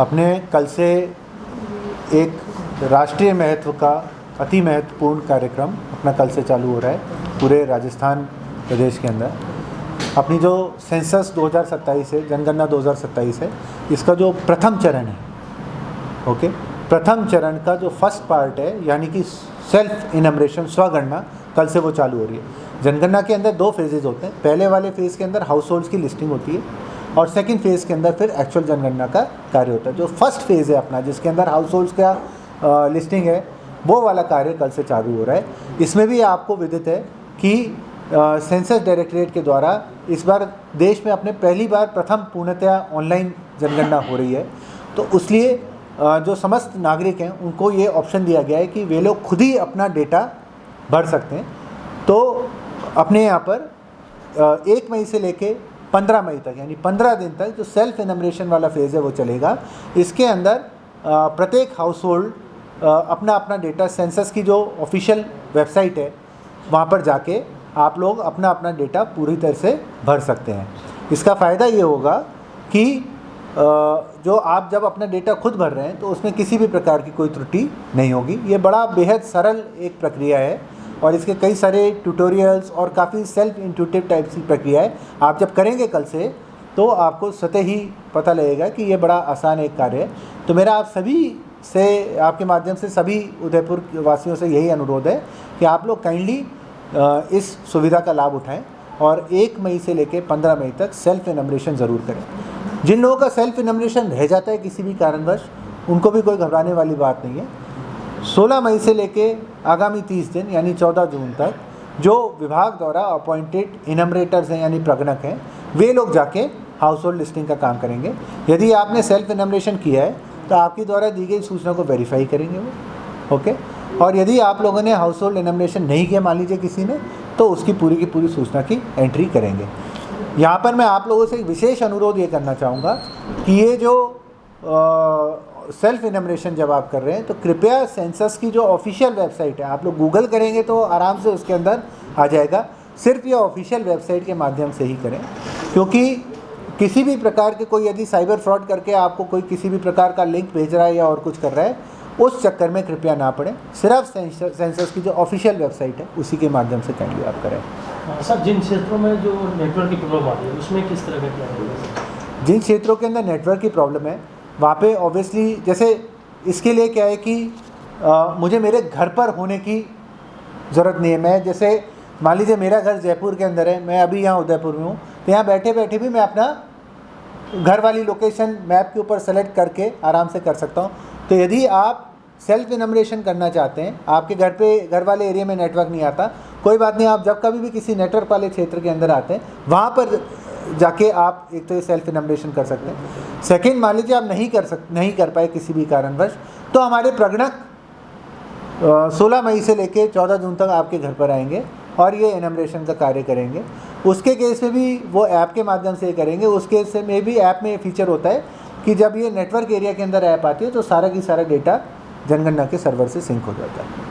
अपने कल से एक राष्ट्रीय महत्व का अति महत्वपूर्ण कार्यक्रम अपना कल से चालू हो रहा है पूरे राजस्थान प्रदेश के अंदर। अपनी जो सेंसस 2027 है, जनगणना 2027 है, इसका जो प्रथम चरण है, ओके, प्रथम चरण का जो फर्स्ट पार्ट है यानी कि सेल्फ इनमरेशन, स्वगणना, कल से वो चालू हो रही है। जनगणना के अंदर 2 फेजेज होते हैं। पहले वाले फेज़ के अंदर हाउस होल्ड्स की लिस्टिंग होती है और सेकंड फेज़ के अंदर फिर एक्चुअल जनगणना का कार्य होता है। जो फर्स्ट फेज़ है अपना, जिसके अंदर हाउस होल्ड्स का लिस्टिंग है, वो वाला कार्य कल से चालू हो रहा है। इसमें भी आपको विदित है कि सेंसस डायरेक्टरेट के द्वारा इस बार देश में अपने पहली बार प्रथम पूर्णतया ऑनलाइन जनगणना हो रही है। तो इसलिए जो समस्त नागरिक हैं उनको ये ऑप्शन दिया गया है कि वे लोग खुद ही अपना डेटा भर सकते हैं। तो अपने यहाँ पर 1 मई से लेके 15 मई तक, यानी 15 दिन तक जो सेल्फ इनमरेशन वाला फेज़ है वो चलेगा। इसके अंदर प्रत्येक हाउस होल्ड अपना अपना डेटा, सेंसस की जो ऑफिशियल वेबसाइट है वहाँ पर जाके आप लोग अपना अपना डेटा पूरी तरह से भर सकते हैं। इसका फ़ायदा ये होगा कि जो आप जब अपना डेटा खुद भर रहे हैं तो उसमें किसी भी प्रकार की कोई त्रुटि नहीं होगी। ये बड़ा बेहद सरल एक प्रक्रिया है और इसके कई सारे ट्यूटोरियल्स और काफ़ी सेल्फ इंट्यूटिव टाइप की प्रक्रिया है। आप जब करेंगे कल से तो आपको स्वतः ही पता लगेगा कि ये बड़ा आसान एक कार्य है। तो मेरा आप सभी से, आपके माध्यम से सभी उदयपुर वासियों से यही अनुरोध है कि आप लोग काइंडली इस सुविधा का लाभ उठाएं और 1 मई से लेकर 15 मई तक सेल्फ इनमरेशन ज़रूर करें। जिन लोगों का सेल्फ इनमरेशन रह जाता है किसी भी कारणवश, उनको भी कोई घबराने वाली बात नहीं है। 16 मई से लेके आगामी 30 दिन यानी 14 जून तक जो विभाग द्वारा अपॉइंटेड इनमरेटर्स हैं यानी प्रगणक हैं, वे लोग जाके हाउस होल्ड लिस्टिंग का काम करेंगे। यदि आपने सेल्फ इनमरेशन किया है तो आपकी द्वारा दी गई सूचना को वेरीफाई करेंगे वो, ओके। और यदि आप लोगों ने हाउस होल्ड इनमरेशन नहीं किया, मान लीजिए किसी ने, तो उसकी पूरी की पूरी सूचना की एंट्री करेंगे। यहाँ पर मैं आप लोगों से एक विशेष अनुरोध ये करना चाहूँगा कि ये जो सेल्फ इनमरेशन जब आप कर रहे हैं तो कृपया सेंसस की जो ऑफिशियल वेबसाइट है, आप लोग गूगल करेंगे तो आराम से उसके अंदर आ जाएगा। सिर्फ ये ऑफिशियल वेबसाइट के माध्यम से ही करें, क्योंकि किसी भी प्रकार के कोई यदि साइबर फ्रॉड करके आपको कोई किसी भी प्रकार का लिंक भेज रहा है या और कुछ कर रहा है, उस चक्कर में कृपया ना पड़े। सिर्फ सेंसस की जो ऑफिशियल वेबसाइट है उसी के माध्यम से काइंडली आप करें। सर, जिन क्षेत्रों में जो नेटवर्क की प्रॉब्लम आ रही है उसमें किस तरह का क्या है? जिन क्षेत्रों के अंदर नेटवर्क की प्रॉब्लम है वहाँ पे ऑब्वियसली, जैसे इसके लिए क्या है कि मुझे मेरे घर पर होने की ज़रूरत नहीं है। मैं जैसे मान लीजिए मेरा घर जयपुर के अंदर है, मैं अभी यहाँ उदयपुर में हूँ, तो यहाँ बैठे बैठे भी मैं अपना घर वाली लोकेशन मैप के ऊपर सेलेक्ट करके आराम से कर सकता हूँ। तो यदि आप सेल्फ इनमरेशन करना चाहते हैं, आपके घर वाले एरिया में नेटवर्क नहीं आता, कोई बात नहीं, आप जब कभी भी किसी नेटवर्क वाले क्षेत्र के अंदर आते हैं वहाँ पर जाके आप एक तो ये सेल्फ इनमरेशन कर सकते हैं। सेकंड, मान लीजिए आप नहीं कर पाए किसी भी कारणवश, तो हमारे प्रगणक 16 मई से लेके 14 जून तक आपके घर पर आएंगे और ये इनमरेशन का कार्य करेंगे। उसके केस में भी वो ऐप के माध्यम से करेंगे। उस केस में भी ऐप में फीचर होता है कि जब ये नेटवर्क एरिया के अंदर ऐप आती है तो सारा की सारा डेटा जनगणना के सर्वर से सिंक हो जाता है।